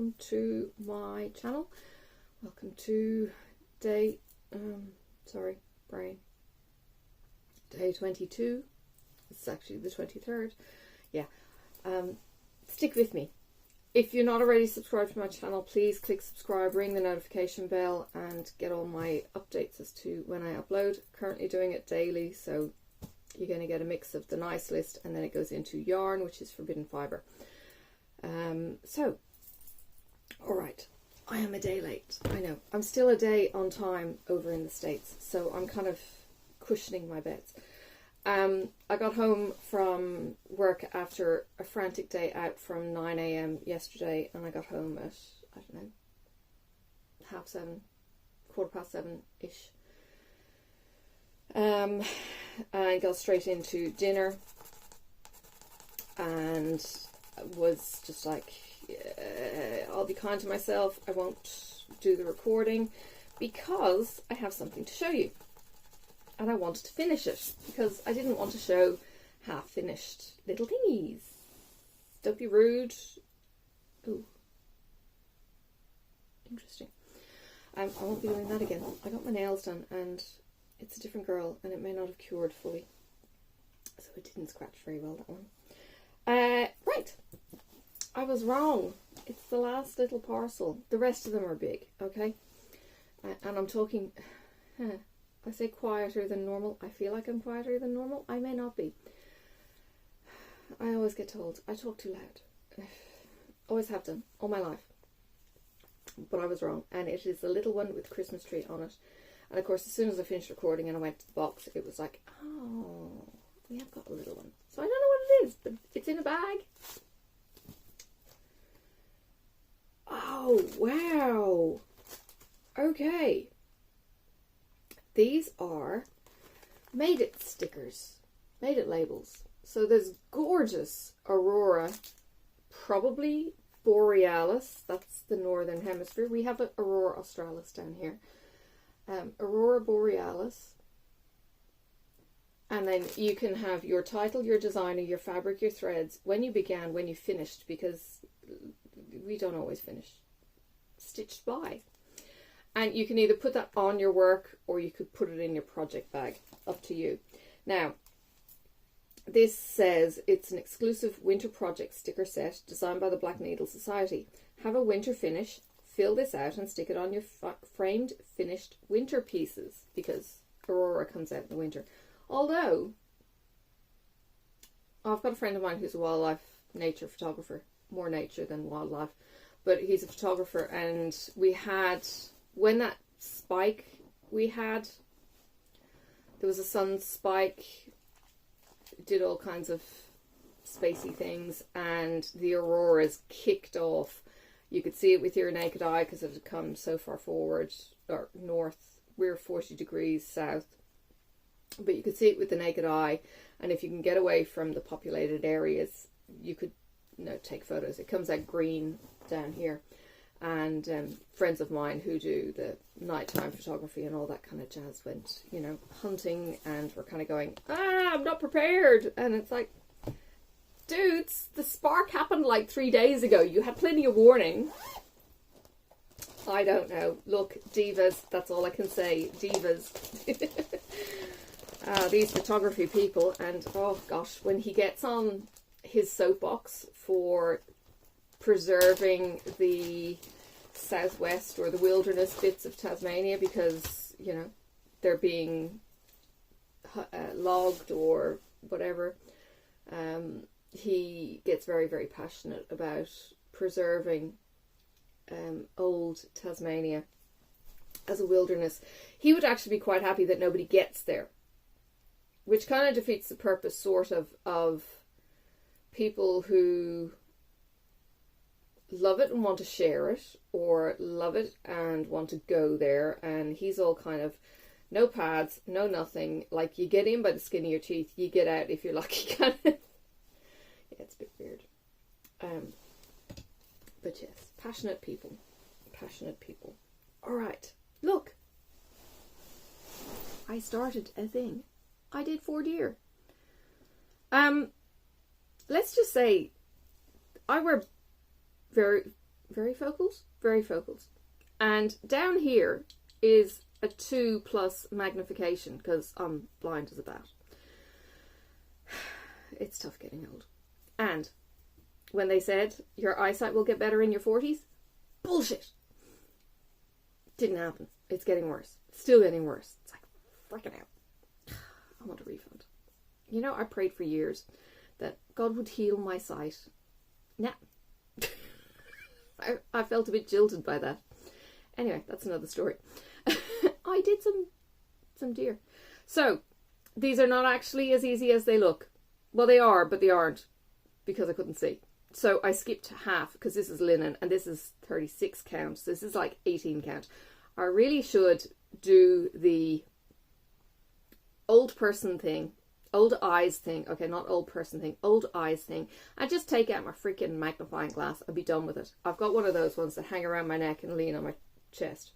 welcome to my channel. Welcome to day, day 22. It's actually the 23rd. Yeah, stick with me. If you're not already subscribed to my channel, please click subscribe, ring the notification bell, and get all my updates as to when I upload. Currently doing it daily, so you're going to get a mix of the nice list, and then it goes into yarn, which is forbidden fibre. Alright, I am a day late. I know. I'm still a day on time over in the States, so I'm kind of cushioning my bets. I got home from work after a frantic day out from 9 AM yesterday, and I got home at, I don't know, 7:30, 7:15-ish. I got straight into dinner and was just like, I'll be kind to myself. I won't do the recording because I have something to show you. And I wanted to finish it because I didn't want to show half-finished little thingies. Don't be rude. Oh, interesting. I won't be doing that again. I got my nails done and it's a different girl and it may not have cured fully. So it didn't scratch very well, that one. Right. I was wrong. It's the last little parcel. The rest of them are big, okay? And I'm talking... I say quieter than normal. I feel like I'm quieter than normal. I may not be. I always get told I talk too loud. Always have done, all my life. But I was wrong. And it is a little one with a Christmas tree on it. And of course, as soon as I finished recording and I went to the box, it was like, oh, we have got a little one. So I don't know what it is, but it's in a bag. Oh, wow. Okay. These are Made It stickers, Made It labels. So there's gorgeous Aurora, probably Borealis, that's the northern hemisphere. We have an Aurora Australis down here. Aurora Borealis. And then you can have your title, your designer, your fabric, your threads, when you began, when you finished, because we don't always finish. Stitched by. And you can either put that on your work or you could put it in your project bag. Up to you. Now, this says it's an exclusive winter project sticker set designed by the Black Needle Society. Have a winter finish, fill this out and stick it on your framed finished winter pieces because Aurora comes out in the winter. Although, I've got a friend of mine who's a wildlife nature photographer. More nature than wildlife. But he's a photographer and we had... When that spike we had, there was a sun spike, did all kinds of spacey things, and the auroras kicked off. You could see it with your naked eye because it had come so far forward, or north. We're 40 degrees south. But you could see it with the naked eye, and if you can get away from the populated areas, you could take photos. It comes out green down here. And friends of mine who do the nighttime photography and all that kind of jazz went, hunting and were kind of going, I'm not prepared. And it's like, dudes, the spark happened like 3 days ago. You had plenty of warning. I don't know. Look, divas, that's all I can say. Divas. These photography people. And, oh gosh, when he gets on his soapbox for... preserving the southwest or the wilderness bits of Tasmania because, they're being logged or whatever. He gets very, very passionate about preserving old Tasmania as a wilderness. He would actually be quite happy that nobody gets there, which kind of defeats the purpose, sort of people who... love it and want to share it, or love it and want to go there, and he's all kind of no pads, no nothing, like you get in by the skin of your teeth, you get out if you're lucky, kind of. Yeah, it's a bit weird. But yes, passionate people. Alright, look. I started a thing. I did 4 deer. Let's just say I wear very very focals. And down here is a 2+ magnification because I'm blind as a bat. It's tough getting old. And when they said your eyesight will get better in your 40s, bullshit. Didn't happen. It's getting worse. It's still getting worse. It's like, freaking out. I want a refund. You know, I prayed for years that God would heal my sight. Nah. I felt a bit jilted by that. Anyway, that's another story. I did some deer. So, these are not actually as easy as they look. Well, they are, but they aren't because I couldn't see. So I skipped half because this is linen and this is 36 count. So this is like 18 count. I really should do the old person thing, old eyes thing. Okay, not old person thing, old eyes thing. I just take out my freaking magnifying glass and be done with it. I've got one of those ones that hang around my neck and lean on my chest.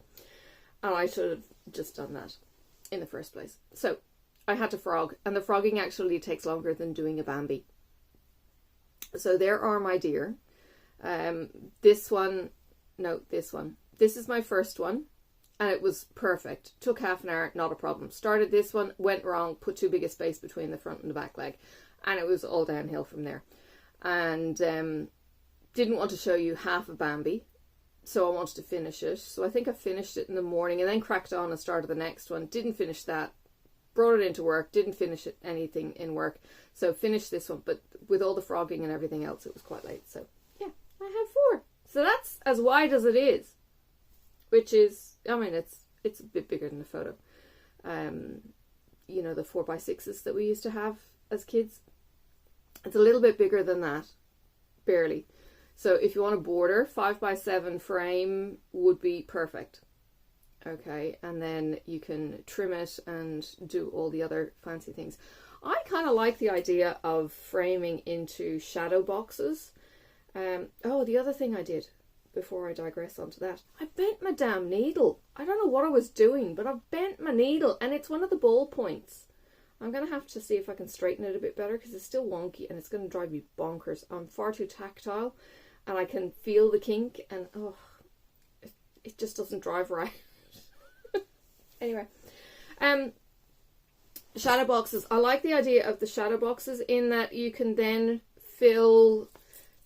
And I should have just done that in the first place. So I had to frog, and the frogging actually takes longer than doing a Bambi. So there are my deer. This one. This is my first one, and it was perfect. Took half an hour, not a problem. Started this one, went wrong, put too big a space between the front and the back leg, and it was all downhill from there. And didn't want to show you half of Bambi, so I wanted to finish it. So I think I finished it in the morning and then cracked on and started the next one. Didn't finish that. Brought it into work, didn't finish anything in work, so finished this one, but with all the frogging and everything else, it was quite late. So yeah, I have 4. So that's as wide as it is, which is, I mean, it's a bit bigger than the photo. You know, the 4x6s that we used to have as kids. It's a little bit bigger than that, barely. So if you want a border, 5x7 frame would be perfect. Okay, and then you can trim it and do all the other fancy things. I kind of like the idea of framing into shadow boxes. Oh, the other thing I did, before I digress onto that, I bent my damn needle. I don't know what I was doing, but I bent my needle, and it's one of the ball points. I'm going to have to see if I can straighten it a bit better, because it's still wonky, and it's going to drive me bonkers. I'm far too tactile, and I can feel the kink, and oh, it just doesn't drive right. Anyway, shadow boxes. I like the idea of the shadow boxes in that you can then fill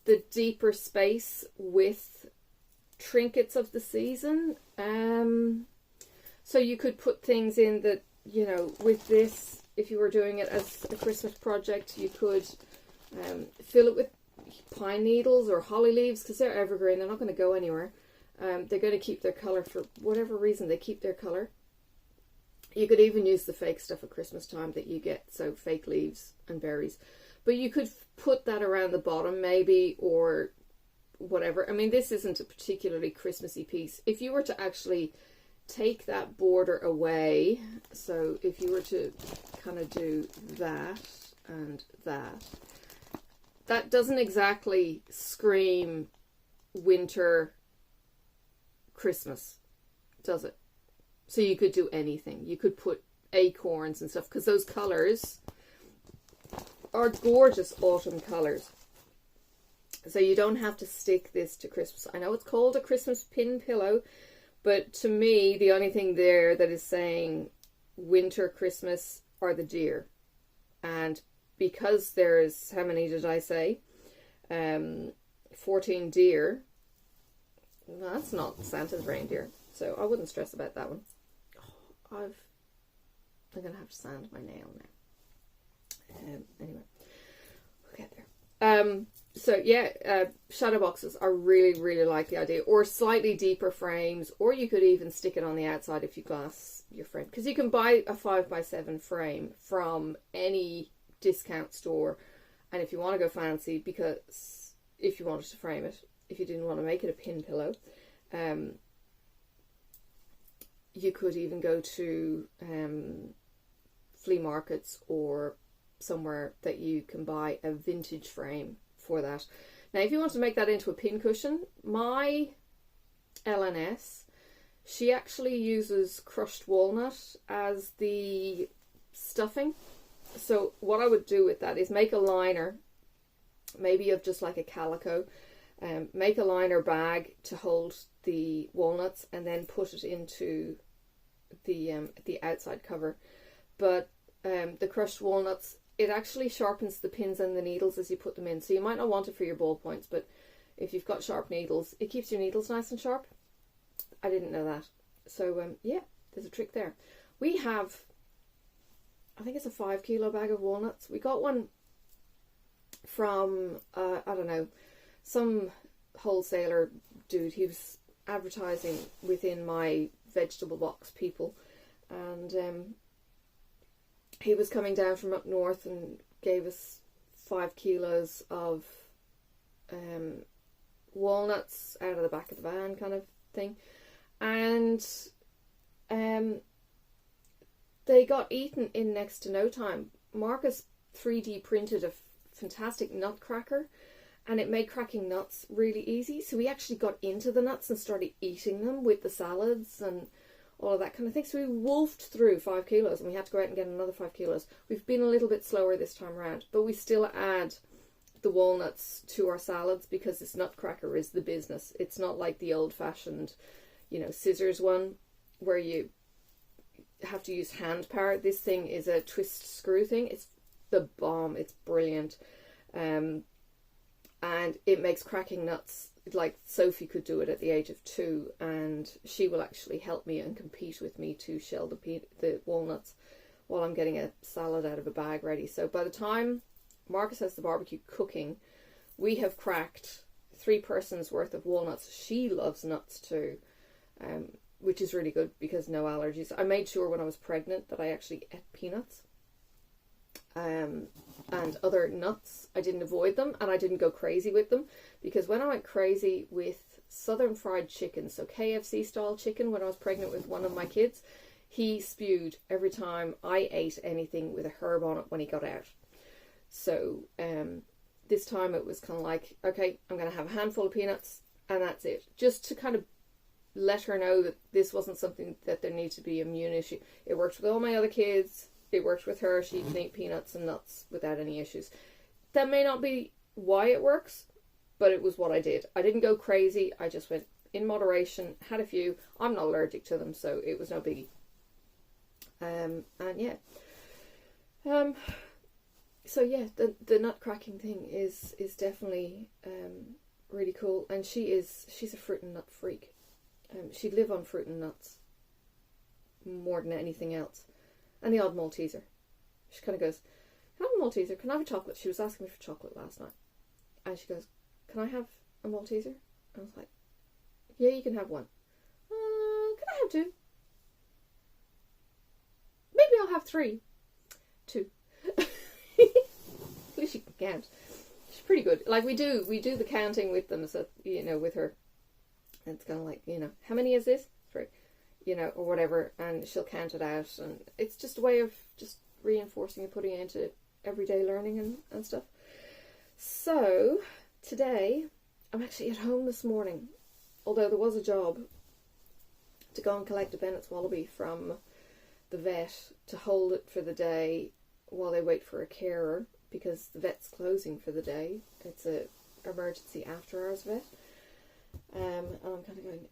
the deeper space with trinkets of the season. So you could put things in that, you know, with this, if you were doing it as a Christmas project, you could fill it with pine needles or holly leaves, because they're evergreen. They're not going to go anywhere. They're going to keep their colour for whatever reason. They keep their colour. You could even use the fake stuff at Christmas time that you get, so fake leaves and berries. But you could put that around the bottom maybe, or whatever. I mean, this isn't a particularly Christmassy piece. If you were to actually take that border away, so if you were to kind of do that and that doesn't exactly scream winter Christmas, does it? So you could do anything. You could put acorns and stuff, because those colours are gorgeous autumn colours. So you don't have to stick this to Christmas. I know it's called a Christmas pin pillow, but to me, the only thing there that is saying winter Christmas are the deer. And because there's, how many did I say? 14 deer. Well, that's not Santa's reindeer, so I wouldn't stress about that one. I'm going to have to sand my nail now. Anyway, we'll get there. So yeah, shadow boxes, I really, really like the idea. Or slightly deeper frames, or you could even stick it on the outside if you glass your frame. Because you can buy a 5x7 frame from any discount store. And if you want to go fancy, because if you wanted to frame it, if you didn't want to make it a pin pillow, you could even go to flea markets or somewhere that you can buy a vintage frame for that. Now, if you want to make that into a pin cushion, my LNS, she actually uses crushed walnut as the stuffing. So what I would do with that is make a liner, maybe of just like a calico, make a liner bag to hold the walnuts, and then put it into the outside cover. But the crushed walnuts, it actually sharpens the pins and the needles as you put them in. So you might not want it for your ball points, but if you've got sharp needles, it keeps your needles nice and sharp. I didn't know that. So yeah, there's a trick there. We have, I think it's a 5 kilo bag of walnuts. We got one from, I don't know, some wholesaler dude. He was advertising within my vegetable box people, and he was coming down from up north and gave us 5 kilos of walnuts out of the back of the van kind of thing. And they got eaten in next to no time. Marcus 3D printed a fantastic nut cracker, and it made cracking nuts really easy. So we actually got into the nuts and started eating them with the salads and all of that kind of thing. So we wolfed through 5 kilos, and we had to go out and get another 5 kilos. We've been a little bit slower this time around, but we still add the walnuts to our salads because this nutcracker is the business. It's not like the old-fashioned, you know, scissors one where you have to use hand power. This thing is a twist screw thing. It's the bomb. It's brilliant. And it makes cracking nuts like Sophie could do it at the age of 2, and she will actually help me and compete with me to shell the walnuts while I'm getting a salad out of a bag ready. So by the time Marcus has the barbecue cooking, we have cracked 3 persons worth of walnuts. She loves nuts too, which is really good because no allergies. I made sure when I was pregnant that I actually ate peanuts and other nuts. I didn't avoid them, and I didn't go crazy with them, because when I went crazy with southern fried chicken, so KFC style chicken, when I was pregnant with one of my kids, he spewed every time I ate anything with a herb on it when he got out. So this time it was kind of like, okay, I'm going to have a handful of peanuts and that's it. Just to kind of let her know that this wasn't something that there needed to be an immune issue. It worked with all my other kids. It worked with her. She can eat peanuts and nuts without any issues. That may not be why it works, but it was what I did. I didn't go crazy. I just went in moderation, had a few. I'm not allergic to them, so it was no biggie. And yeah. So yeah, the nut cracking thing is definitely really cool. And she's a fruit and nut freak. She'd live on fruit and nuts more than anything else. And the odd Malteser. She kind of goes, can I have a Malteser? Can I have a chocolate? She was asking me for chocolate last night. And she goes, can I have a Malteser? And I was like, yeah, you can have one. Can I have 2? Maybe I'll have 3. 2. At least she can count. She's pretty good. Like we do the counting with them, so, you know, with her. And it's kind of like, you know, how many is this? 3. You know, or whatever, and she'll count it out, and it's just a way of just reinforcing and putting it into everyday learning and stuff. So today I'm actually at home this morning, although there was a job to go and collect a Bennett's Wallaby from the vet to hold it for the day while they wait for a carer, because the vet's closing for the day. It's a emergency after hours vet. And I'm kind of going,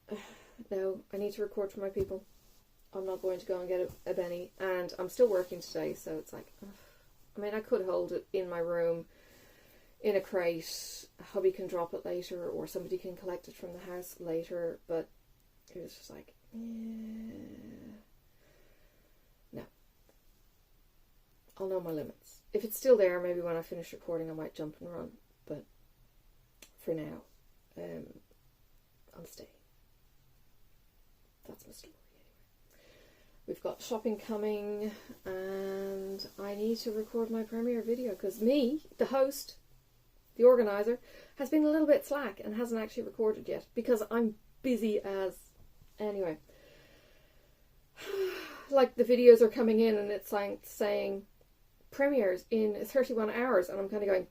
no, I need to record for my people. I'm not going to go and get a Benny. And I'm still working today, so it's like, ugh. I mean, I could hold it in my room in a crate. Hubby can drop it later, or somebody can collect it from the house later. But it was just like, yeah. No. I'll know my limits. If it's still there, maybe when I finish recording I might jump and run. But for now, I'm staying. That's my story anyway. We've got shopping coming, and I need to record my premiere video because me, the host, the organizer, has been a little bit slack and hasn't actually recorded yet because I'm busy as... Anyway. Like the videos are coming in and it's like saying premieres in 31 hours, and I'm kind of going,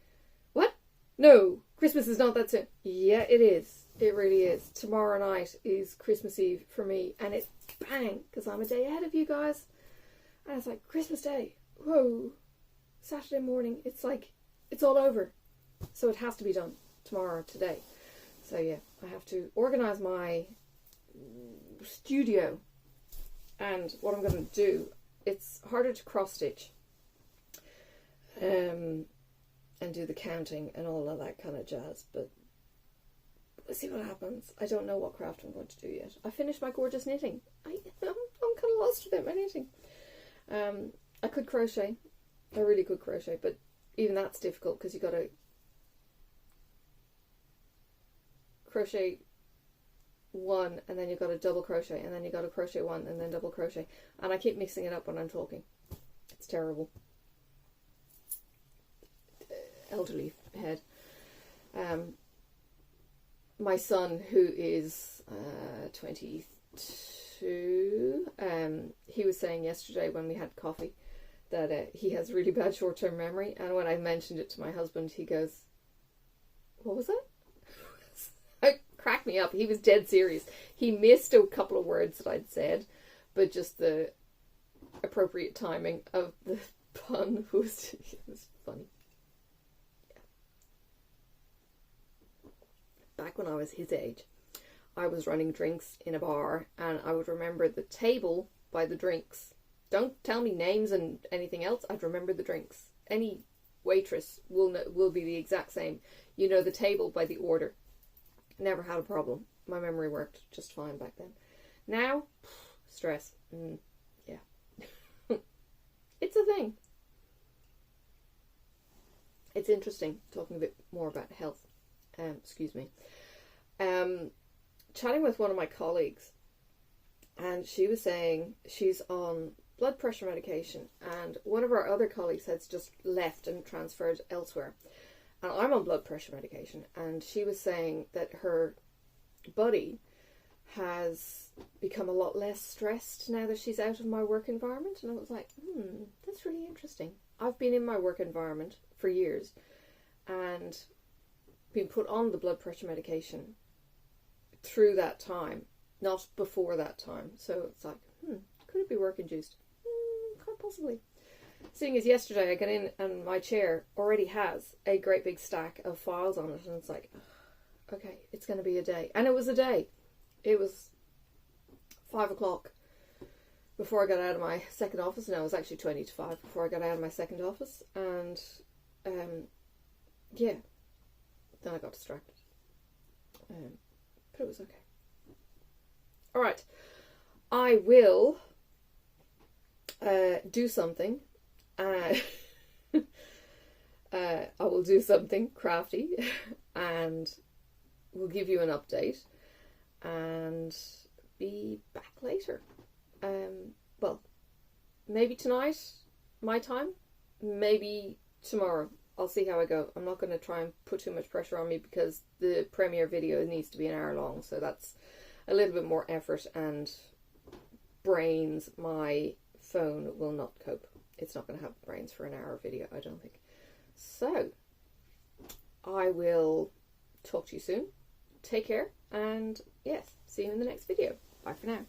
what? No, Christmas is not that soon. Yeah, it is. It really is. Tomorrow night is Christmas Eve for me, and it's bang, because I'm a day ahead of you guys. And it's like, Christmas Day, whoa, Saturday morning, it's like, it's all over. So it has to be done tomorrow, today. So yeah, I have to organise my studio. And what I'm going to do, it's harder to cross stitch and do the counting and all of that kind of jazz, but we'll see what happens. I don't know what craft I'm going to do yet. I finished my gorgeous knitting. I'm kind of lost without my knitting. I could crochet. I really could crochet, but even that's difficult because you got to crochet one and then you've got to double crochet and then you've got to crochet one and then double crochet, and I keep mixing it up when I'm talking. It's terrible. Elderly head. My son, who is 22, he was saying yesterday when we had coffee that he has really bad short-term memory, and when I mentioned it to my husband, he goes, "What was that?" It cracked me up. He was dead serious. He missed a couple of words that I'd said, but just the appropriate timing of the pun was funny. Back when I was his age, I was running drinks in a bar, and I would remember the table by the drinks. Don't tell me names and anything else. I'd remember the drinks. Any waitress will be the exact same. You know the table by the order. Never had a problem. My memory worked just fine back then. Now, stress. Yeah. It's a thing. It's interesting talking a bit more about health. Excuse me. Chatting with one of my colleagues, and she was saying she's on blood pressure medication, and one of our other colleagues has just left and transferred elsewhere, and I'm on blood pressure medication, and she was saying that her body has become a lot less stressed now that she's out of my work environment. And I was like, that's really interesting. I've been in my work environment for years and been put on the blood pressure medication through that time, not before that time. So it's like, could it be work induced? Quite possibly. Seeing as yesterday I got in and my chair already has a great big stack of files on it, and it's like, okay, it's going to be a day. And it was a day. It was 5 o'clock before I got out of my second office. No, it was actually 20 to 5 before I got out of my second office. And yeah, then I got distracted. But it was okay. All right, I will do something. I will do something crafty and we'll give you an update and be back later. Well, maybe tonight, my time, maybe tomorrow. I'll see how I go. I'm not going to try and put too much pressure on me because the premiere video needs to be an hour long, so that's a little bit more effort, and brains, my phone will not cope. It's not going to have brains for an hour video, I don't think. So, I will talk to you soon. Take care, and yes, see you in the next video. Bye for now.